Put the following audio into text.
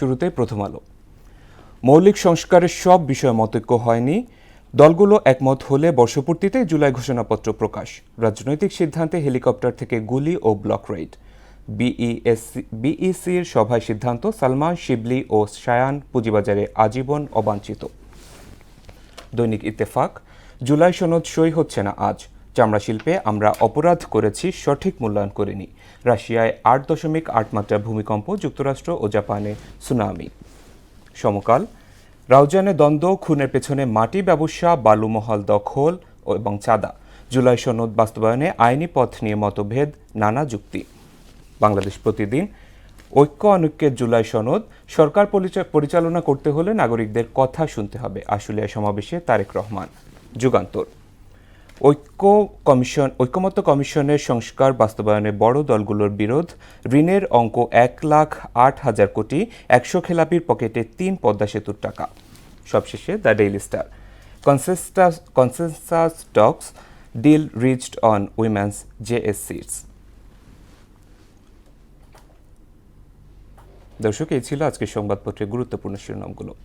শুরুতেই প্রথম আলো। মৌলিক সংস্কারের সব বিষয়ে মতৈক্য হয়নি, দলগুলো একমত হলে বর্ষপূর্তিতে জুলাই ঘোষণাপত্র প্রকাশ। রাজনৈতিক সিদ্ধান্তে হেলিকপ্টার থেকে গুলি ও ব্লক রেড। বিইসির সভায় সিদ্ধান্ত, সালমান শিবলি ও শায়ান পুঁজিবাজারে আজীবন অবাঞ্ছিত। দৈনিক ইত্তেফাক, জুলাই সনদ সই হচ্ছে না আজ। চামড়া শিল্পে আমরা অপরাধ করেছি, সঠিক মূল্যায়ন করিনি। রাশিয়ায় 8.8 মাত্রার ভূমিকম্প, যুক্তরাষ্ট্র ও জাপানে সুনামি। সমকাল, রাউজানে দ্বন্দ্ব, খুনের পেছনে মাটি ব্যবসা, বালুমহল দখল এবং চাঁদা। জুলাই সনদ বাস্তবায়নে আইনি পথ নিয়ে মতভেদ, নানা যুক্তি। বাংলাদেশ প্রতিদিন, ঐক্য অনৈক্যের জুলাই সনদ, সরকার পরিচালনা করতে হলে নাগরিকদের কথা শুনতে হবে। আশুলিয়া সমাবেশে তারেক রহমান। যুগান্তর, ঐকমত্য কমিশনের সংস্কার বাস্তবায়নে বড় দলগুলোর বিরোধ। ঋণের অঙ্ক 1,08,000 কোটি, 100 খেলাপির পকেটে 3 পদ্মা সেতুর টাকা। সবশেষে the daily star, consensus talks, deal reached on women's JS seats. দর্শক, এই ছিল আজকের সংবাদপত্রের গুরুত্বপূর্ণ শিরোনামগুলো।